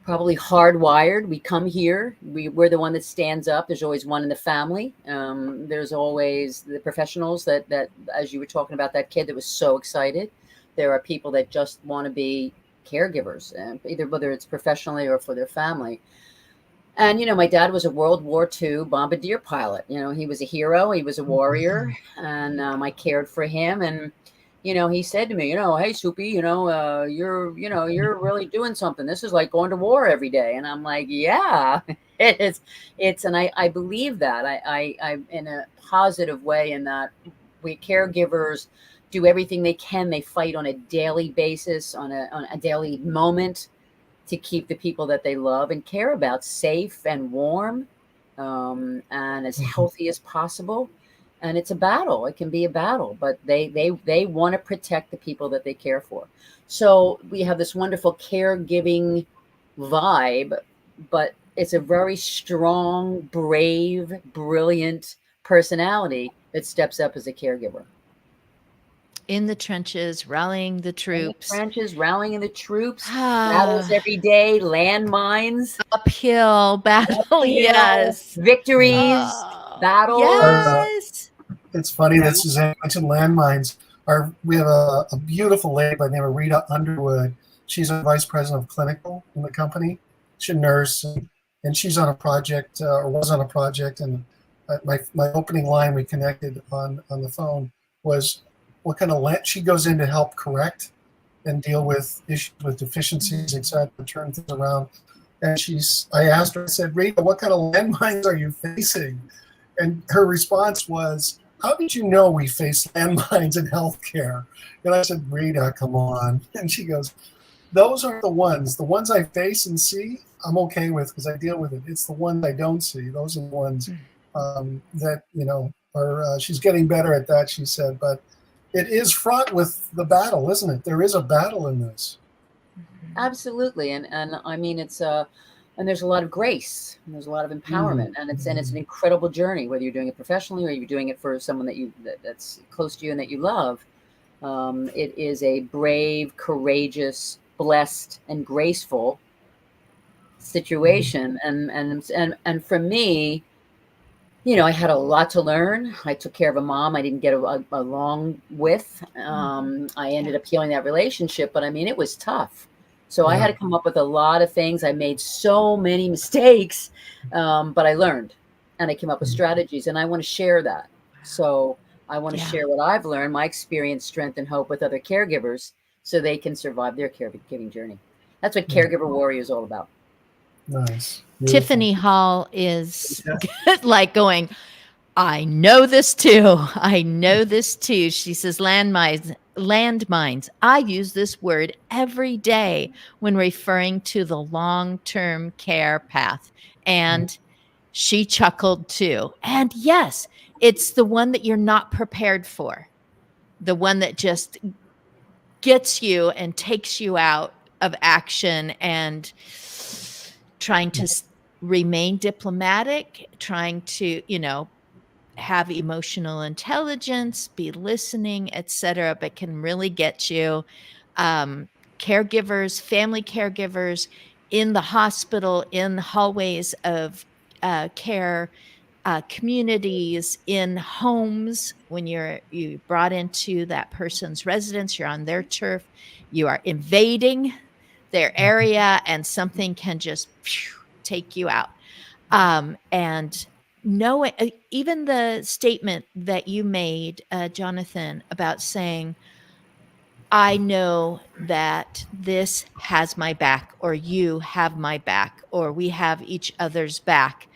probably hardwired. We come here, we're the one that stands up. There's always one in the family. There's always the professionals that, as you were talking about that kid that was so excited. There are people that just want to be caregivers, either whether it's professionally or for their family. And, my dad was a World War II bombardier pilot. He was a hero. He was a warrior. And I cared for him. And, he said to me, hey, Soupy, you're really doing something. This is like going to war every day. And I'm like, yeah, it's, and I believe that I in a positive way, in that we caregivers do everything they can. They fight on a daily basis, on a daily moment, to keep the people that they love and care about safe and warm, and as healthy as possible. And it's a battle. It can be a battle, but they want to protect the people that they care for. So we have this wonderful caregiving vibe, but it's a very strong, brave, brilliant personality that steps up as a caregiver. In the trenches, rallying the troops. Rallying the troops. Battles every day, landmines. Uphill battle, yes. Victories, battles. Yes. It's funny that Suzanne mentioned landmines. We have a beautiful lady by the name of Rita Underwood. She's a vice president of clinical in the company. She's a nurse, and she's on a project, or was on a project. And my opening line we connected on the phone was, what kind of land she goes in to help correct and deal with issues with deficiencies, etc., turn things around. And I asked her, I said, Rita, what kind of landmines are you facing? And her response was, how did you know we face landmines in healthcare? And I said, Rita, come on. And she goes, those aren't the ones. The ones I face and see, I'm okay with because I deal with it. It's the ones I don't see. Those are the ones that, are, she's getting better at that, she said. But it is fraught with the battle, isn't it? There is a battle in this. Absolutely. And I mean, and there's a lot of grace and there's a lot of empowerment, and it's an incredible journey, whether you're doing it professionally or you're doing it for someone that's close to you and that you love. It is a brave, courageous, blessed, and graceful situation. And for me, you know, I had a lot to learn. I took care of a mom I didn't get along with. I ended up healing that relationship, but I mean, it was tough. So I had to come up with a lot of things. I made so many mistakes, but I learned, and I came up with strategies, and I want to share that. So I want to share what I've learned, my experience, strength, and hope with other caregivers so they can survive their caregiving journey. That's what Caregiver Warrior is all about. Nice. Beautiful. Tiffany Hall is like going, I know this too. I know this too. She says landmines. I use this word every day when referring to the long-term care path. And she chuckled too. And yes, it's the one that you're not prepared for. The one that just gets you and takes you out of action and trying to remain diplomatic, trying to, you know, have emotional intelligence, be listening, etc., but can really get you. Caregivers, family caregivers in the hospital, in hallways of care, communities, in homes, when you brought into that person's residence, you're on their turf, you are invading their area, and something can just take you out. And knowing, even the statement that you made, Jonathan, about saying, I know that this has my back, or you have my back, or we have each other's back.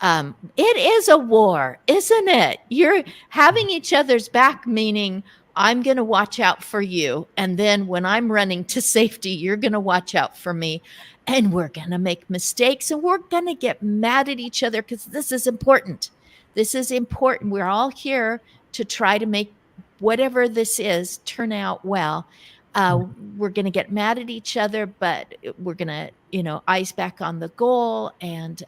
It is a war, isn't it? You're having each other's back, meaning I'm going to watch out for you. And then when I'm running to safety, you're going to watch out for me. And we're going to make mistakes, and we're going to get mad at each other because this is important. This is important. We're all here to try to make whatever this is turn out well. We're going to get mad at each other, but we're going to, you know, eyes back on the goal. And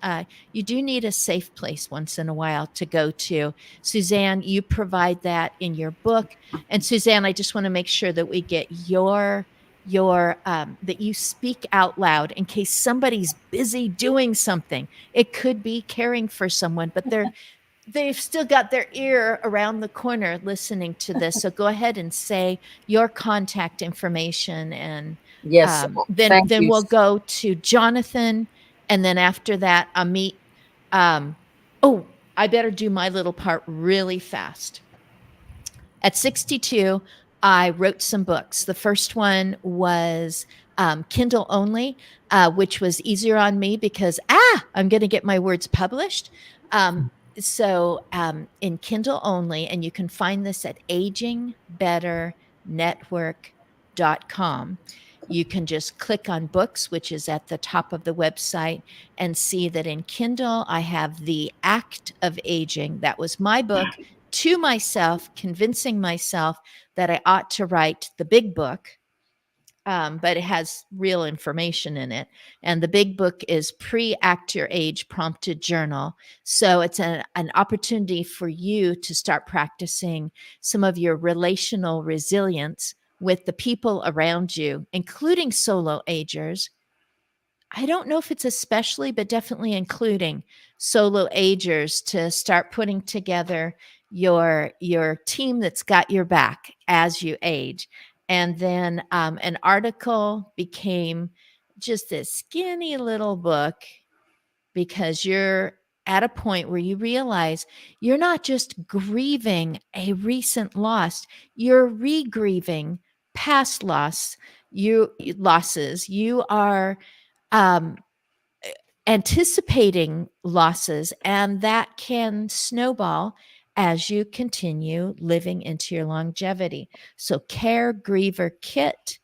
you do need a safe place once in a while to go to. Suzanne, you provide that in your book. And Suzanne, I just want to make sure that we get your that you speak out loud in case somebody's busy doing something. It could be caring for someone, but they've still got their ear around the corner listening to this. So go ahead and say your contact information, and Yes. then we'll go to Jonathan, and then after that, Amit. Oh, I better do my little part really fast. At 62, I wrote some books. The first one was Kindle only, which was easier on me because I'm going to get my words published. So in Kindle only, and you can find this at agingbetternetwork.com. You can just click on books, which is at the top of the website, and see that in Kindle, I have The Act of Aging. That was my book to myself, convincing myself that I ought to write the big book. But it has real information in it. And the big book is Pre-Act Your Age Prompted Journal. So it's an opportunity for you to start practicing some of your relational resilience with the people around you, including solo agers. I don't know if it's especially, but definitely including solo agers, to start putting together your team that's got your back as you age. And then an article became just this skinny little book, because you're at a point where you realize you're not just grieving a recent loss, you're re-grieving past losses. You are anticipating losses, and that can snowball as you continue living into your longevity. So Caregiver Kit,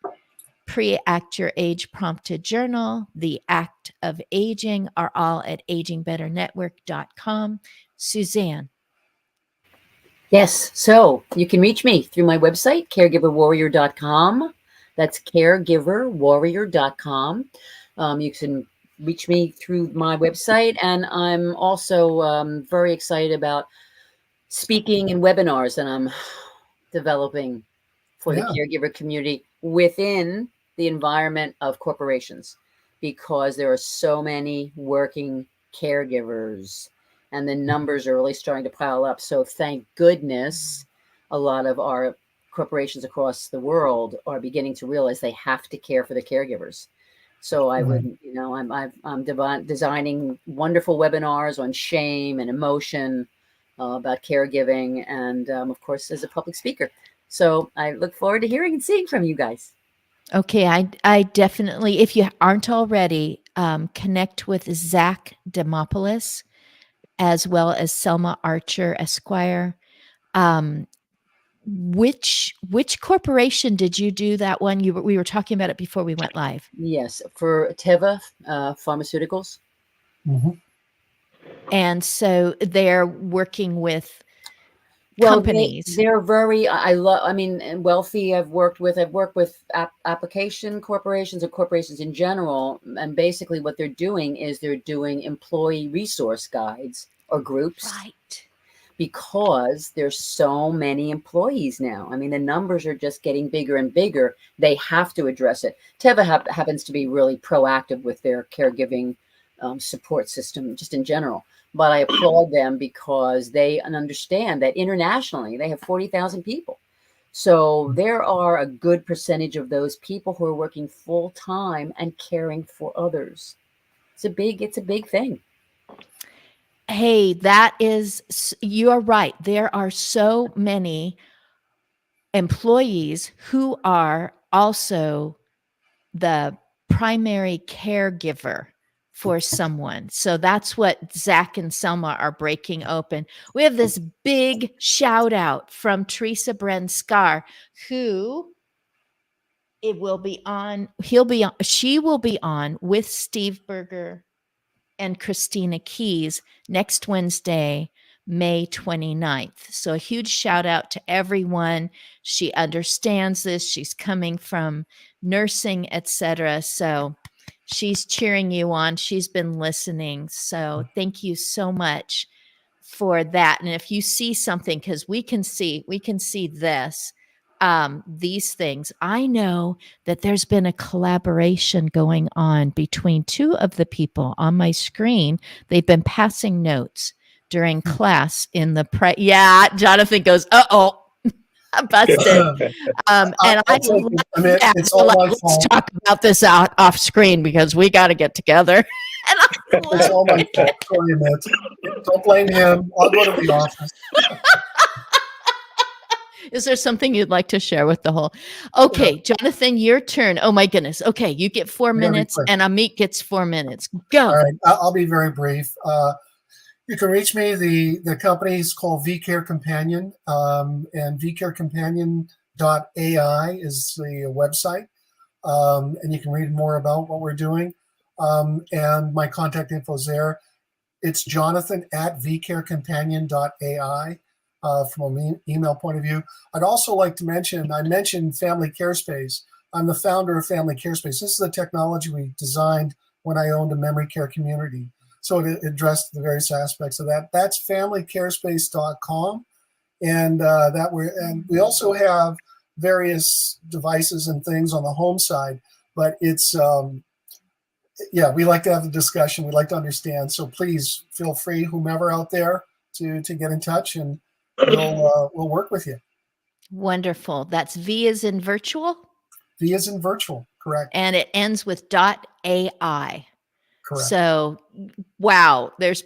Pre-Act Your Age Prompted Journal, The Act of Aging are all at agingbetternetwork.com. Suzanne. Yes. So you can reach me through my website, caregiverwarrior.com. That's caregiverwarrior.com. You can reach me through my website. And I'm also very excited about speaking and webinars that I'm developing for the Yeah. caregiver community within the environment of corporations, because there are so many working caregivers and the numbers are really starting to pile up. So thank goodness a lot of our corporations across the world are beginning to realize they have to care for the caregivers. So I Right. would, I'm designing wonderful webinars on shame and emotion, about caregiving, and of course, as a public speaker. So I look forward to hearing and seeing from you guys. Okay, I definitely, if you aren't already, connect with Zach Demopoulos as well as Selma Archer Esquire. Um, which corporation did you do that one? We were talking about it before we went live. Yes, for Teva Pharmaceuticals. Hmm. And so they're working with Well, companies. they're very, I love, I mean, and wealthy. I've worked with application corporations or corporations in general. And basically what they're doing is they're doing employee resource guides or groups, Right. because there's so many employees now. I mean, the numbers are just getting bigger and bigger. They have to address it. Teva happens to be really proactive with their caregiving support system, just in general. But I applaud them because they understand that internationally they have 40,000 people. So there are a good percentage of those people who are working full time and caring for others. It's a big thing. Hey, you are right. There are so many employees who are also the primary caregiver for someone. So that's what Zach and Selma are breaking open. We have this big shout out from Teresa Bren Scar, who she will be on with Steve Berger and Christina Keys next Wednesday, May 29th. So a huge shout out to everyone. She understands this. She's coming from nursing, etc. So she's cheering you on. She's been listening. So thank you so much for that. And if you see something, because we can see this, these things. I know that there's been a collaboration going on between two of the people on my screen. They've been passing notes during class in the yeah, Jonathan goes, uh-oh, I'm busted. And I I'll take it. I mean, that. it's all my Let's fault. talk about this off screen because we got to get together. And It's all my fault. Sorry, Annette. Don't blame him. I'll go to the office. Is there something you'd like to share with the whole? Okay, Jonathan, your turn. Oh my goodness. Okay, you get 4 Yeah, be minutes quick. and Amit gets 4 minutes. Go. All right, I'll be very brief. You can reach me. The company is called VCare Companion, and vcarecompanion.ai is the website, and you can read more about what we're doing. And my contact info is there. It's Jonathan at vcarecompanion.ai. From an email point of view. I'd also like to mention, I mentioned Family Care Space. I'm the founder of Family Care Space. This is the technology we designed when I owned a memory care community. So it addressed the various aspects of that. That's familycarespace.com. And and we also have various devices and things on the home side, but it's, yeah, we like to have the discussion. We like to understand. So please feel free, whomever out there, to get in touch, and we'll work with you. Wonderful. That's V as in virtual. V as in virtual, correct? And it ends with .ai. Correct. So, wow, there's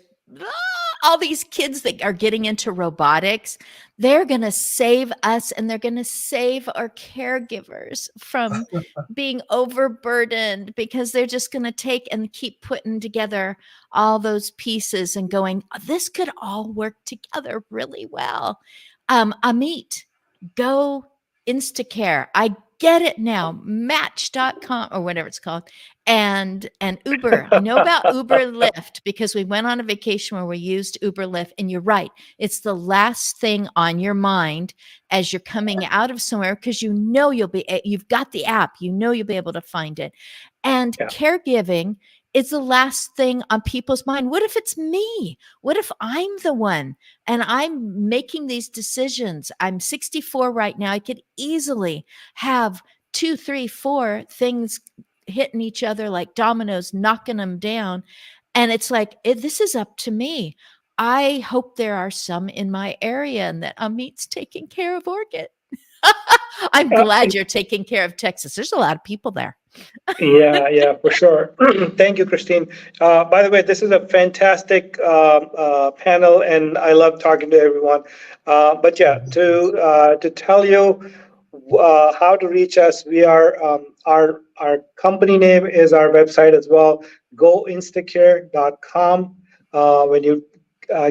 all these kids that are getting into robotics. They're going to save us and they're going to save our caregivers from being overburdened, because they're just going to take and keep putting together all those pieces and going, this could all work together really well. Amit, go Instacare. I get it now. Match.com or whatever it's called. And Uber. I know about Uber Lyft because we went on a vacation where we used Uber Lyft. And you're right. It's the last thing on your mind as you're coming out of somewhere because you've got the app, you'll be able to find it. And caregiving is the last thing on people's mind. What if it's me? What if I'm the one and I'm making these decisions? I'm 64 right now. I could easily have 2, 3, 4 things hitting each other like dominoes, knocking them down. And it's like, this is up to me. I hope there are some in my area and that Amit's taking care of Oregon. I'm glad you're taking care of Texas. There's a lot of people there. Yeah, for sure. Thank you, Christine. By the way, this is a fantastic panel, and I love talking to everyone. But yeah, to tell you how to reach us, we are our company name is our website as well, goinstacare.com. When you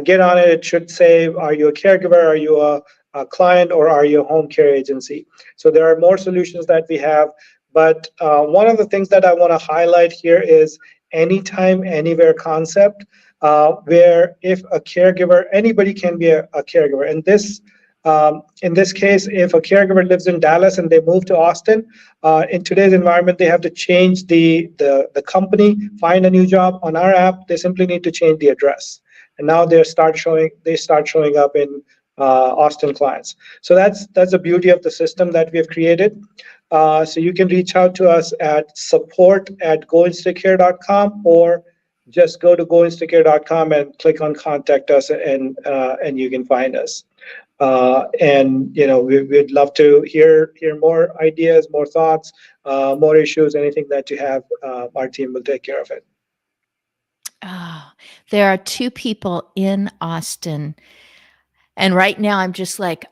get on it, it should say, are you a caregiver? Are you a client, or are you a home care agency? So there are more solutions that we have. But one of the things that I want to highlight here is anytime, anywhere concept, where if a caregiver, anybody can be a caregiver. And in this case, if a caregiver lives in Dallas and they move to Austin, in today's environment, they have to change the company, find a new job. On our app, they simply need to change the address. And now they start showing up in Austin clients. So that's the beauty of the system that we have created. So you can reach out to us at support@goinstacare.com, or just go to goinstacare.com and click on contact us, and you can find us. And we'd love to hear more ideas, more thoughts, more issues, anything that you have. Our team will take care of it. Oh, there are 2 people in Austin. And right now I'm just like,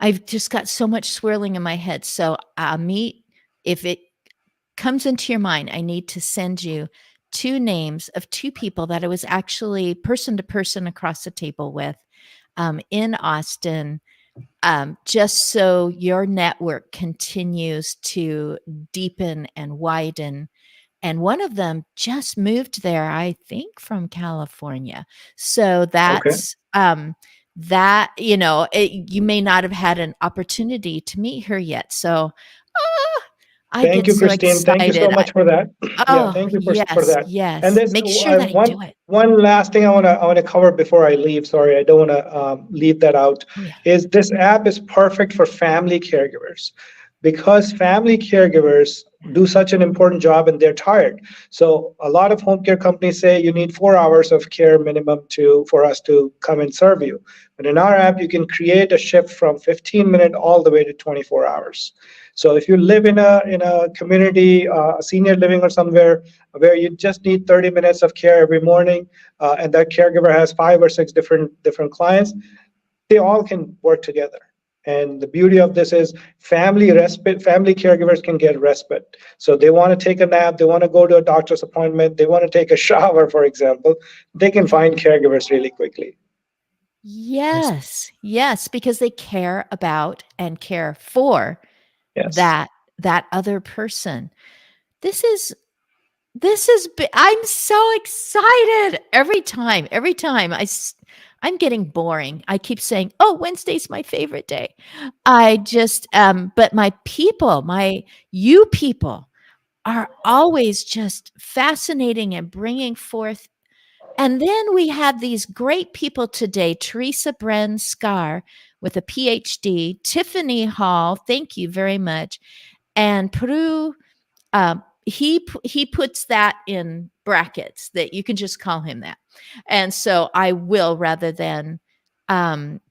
I've just got so much swirling in my head. So Amit, if it comes into your mind, I need to send you 2 names of 2 people that I was actually person to person across the table with in Austin, just so your network continues to deepen and widen. And one of them just moved there, I think, from California. So that's that, you may not have had an opportunity to meet her yet. So Thank you, Christine. Excited. Thank you so much for that. Thank you for that. Yes. And there's make sure that I do it. One last thing I want to cover before I leave. Sorry, I don't want to leave that out. Is this app is perfect for family caregivers, because family caregivers do such an important job and they're tired. So a lot of home care companies say you need 4 hours of care minimum for us to come and serve you. But in our app, you can create a shift from 15 minutes all the way to 24 hours. So if you live in a community, a senior living or somewhere where you just need 30 minutes of care every morning, and that caregiver has 5 or 6 different clients, they all can work together. And the beauty of this is family caregivers can get respite. So they want to take a nap, they want to go to a doctor's appointment, they want to take a shower, for example, they can find caregivers really quickly. Yes, because they care about and care for that other person. This is I'm so excited every time I'm getting boring. I keep saying, Wednesday's my favorite day. I just but you people are always just fascinating and bringing forth. And then we have these great people today, Teresa Bren Scar with a PhD, Tiffany Hall, thank you very much, and Peru. He puts that in brackets that you can just call him that. And so I will, rather than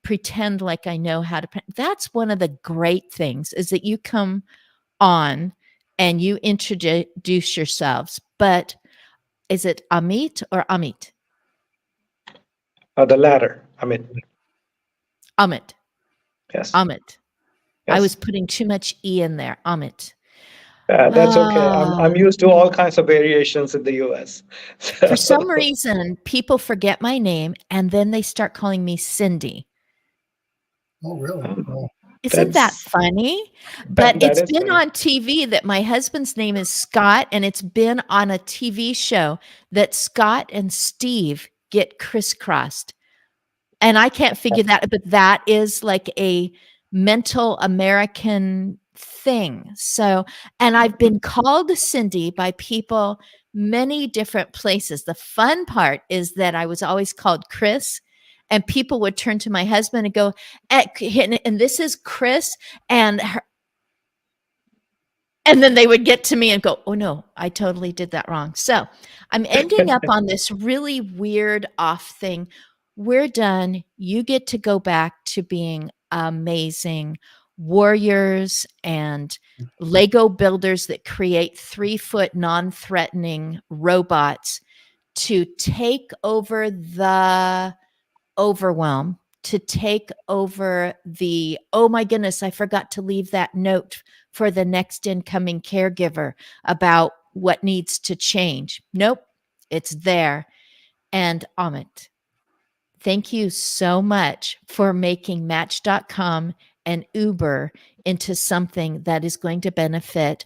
pretend like I know how to. That's one of the great things, is that you come on and you introduce yourselves. But is it Amit or Amit? The latter, Amit. Amit. Yes. Amit. Yes. I was putting too much E in there. Amit. That's okay. I'm used to all kinds of variations in the US. For some reason, people forget my name and then they start calling me Cindy. Oh, really? Oh. Isn't that That's- funny? But that it's is been funny. on TV that my husband's name is Scott, and it's been on a TV show that Scott and Steve get crisscrossed. And I can't figure that, but that is like a mental American thing. So, and I've been called Cindy by people many different places. The fun part is that I was always called Chris, and people would turn to my husband and go, and this is Chris, and and then they would get to me and go, oh no, I totally did that wrong. So I'm ending up on this really weird off thing. We're done. You get to go back to being amazing warriors and Lego builders that create 3-foot non-threatening robots to take over the overwhelm, to take over the, oh my goodness, I forgot to leave that note for the next incoming caregiver about what needs to change. Nope, it's there. And Amit, thank you so much for making Match.com and Uber into something that is going to benefit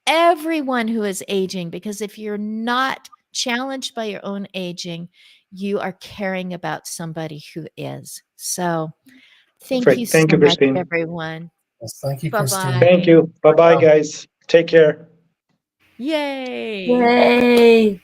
everyone who is aging, because if you're not challenged by your own aging, you are caring about somebody who is. So thank Perfect. you Thank so you, much, Christine. everyone. Yes, thank you, Bye-bye. Christine. Thank you. Bye-bye, guys. Take care. Yay. Yay.